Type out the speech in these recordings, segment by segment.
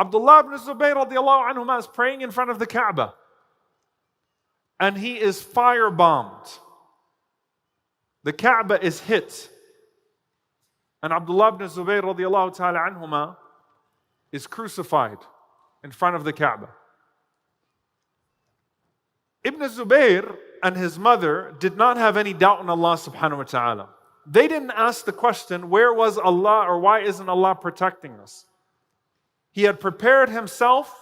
Abdullah ibn Zubayr radiallahu anhuma is praying in front of the Kaaba. And he is firebombed. The Kaaba is hit. And Abdullah ibn Zubayr radiallahu ta'ala anhuma is crucified in front of the Kaaba. Ibn Zubayr and his mother did not have any doubt in Allah subhanahu wa ta'ala. They didn't ask the question, where was Allah, or why isn't Allah protecting us? He had prepared himself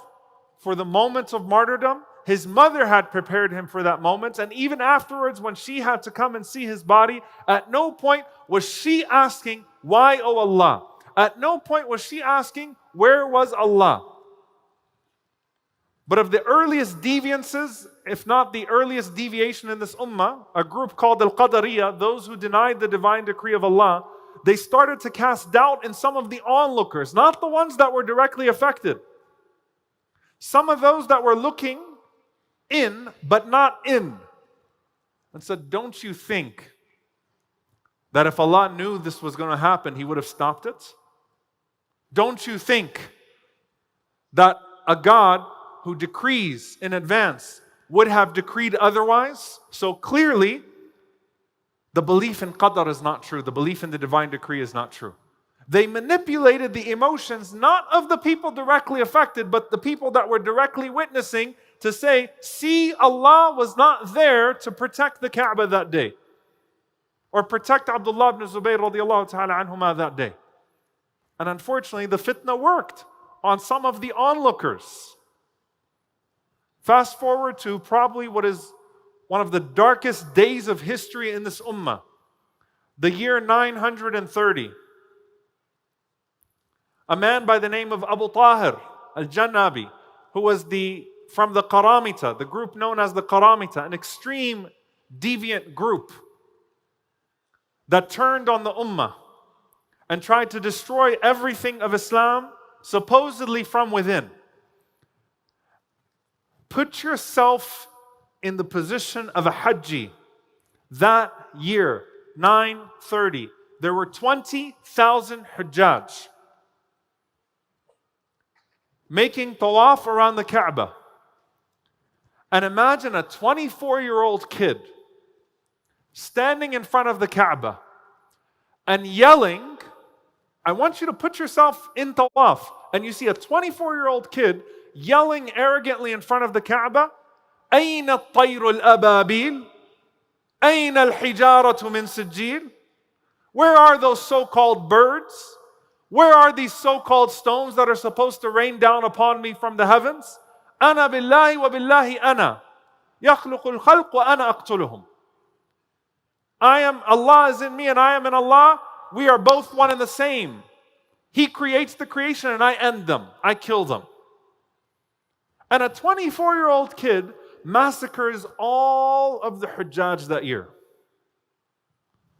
for the moment of martyrdom. His mother had prepared him for that moment. And even afterwards, when she had to come and see his body, at no point was she asking, why, O Allah? At no point was she asking, where was Allah? But of the earliest deviances, if not the earliest deviation in this ummah, a group called Al-Qadariyah, those who denied the divine decree of Allah, they started to cast doubt in some of the onlookers, not the ones that were directly affected. Some of those that were looking in, but not in. And said, don't you think that if Allah knew this was going to happen, He would have stopped it? Don't you think that a God who decrees in advance would have decreed otherwise? So clearly, the belief in qadar is not true. The belief in the divine decree is not true. They manipulated the emotions, not of the people directly affected, but the people that were directly witnessing, to say, see, Allah was not there to protect the Kaaba that day, or protect Abdullah ibn Zubayr radiallahu ta'ala anhuma that day. And unfortunately, the fitna worked on some of the onlookers. Fast forward to probably what is one of the darkest days of history in this ummah, the year 930. A man by the name of Abu Tahir al-Jannabi, who was from the Qaramita, the group known as the Qaramita, an extreme deviant group that turned on the ummah and tried to destroy everything of Islam, supposedly from within. Put yourself in the position of a Hajji. That year, 930, there were 20,000 Hujjaj making tawaf around the Kaaba. And imagine a 24-year-old kid standing in front of the Kaaba and yelling. I want you to put yourself in tawaf, and you see a 24-year-old kid yelling arrogantly in front of the Kaaba, أين الطير الأبابيل أين الحجارة من سجيل. Where are those so-called birds? Where are these so-called stones that are supposed to rain down upon me from the heavens? أنا بالله وبالله أنا يخلق الخلق وأنا أقتلهم. Allah is in me and I am in Allah. We are both one and the same. He creates the creation and I end them. I kill them. And a 24-year-old kid massacres all of the Hujjaj that year.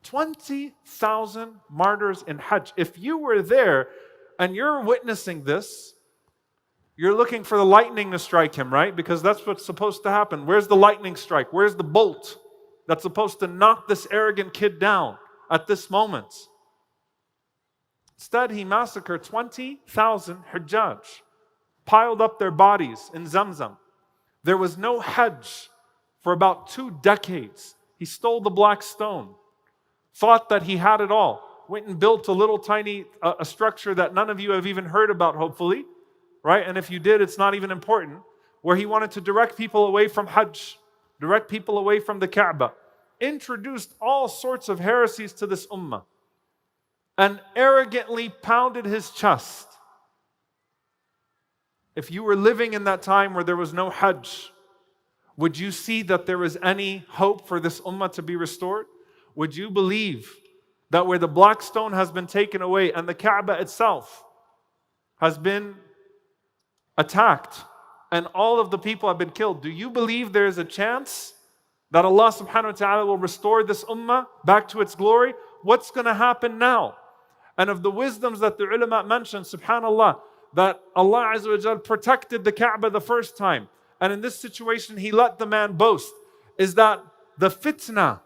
20,000 martyrs in Hajj. If you were there and you're witnessing this, you're looking for the lightning to strike him, right? Because that's what's supposed to happen. Where's the lightning strike? Where's the bolt that's supposed to knock this arrogant kid down at this moment? Instead, he massacred 20,000 Hujjaj, piled up their bodies in Zamzam. There was no Hajj for about 2 decades. He stole the black stone, thought that he had it all, went and built a little tiny a structure that none of you have even heard about, hopefully, right? And if you did, it's not even important, where he wanted to direct people away from Hajj, direct people away from the Kaaba, introduced all sorts of heresies to this ummah, and arrogantly pounded his chest. If you were living in that time where there was no Hajj, would you see that there was any hope for this ummah to be restored? Would you believe that where the black stone has been taken away and the Kaaba itself has been attacked and all of the people have been killed, do you believe there is a chance that Allah subhanahu wa ta'ala will restore this ummah back to its glory? What's going to happen now? And of the wisdoms that the ulama mentioned, subhanallah, that Allah Azza wa Jal protected the Kaaba the first time, and in this situation He let the man boast, is that the fitna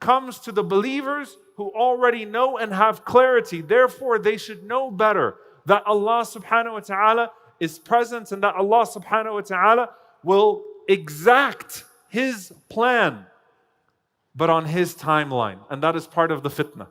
comes to the believers who already know and have clarity. Therefore, they should know better that Allah subhanahu wa ta'ala is present and that Allah subhanahu wa ta'ala will exact His plan, but on His timeline. And that is part of the fitna.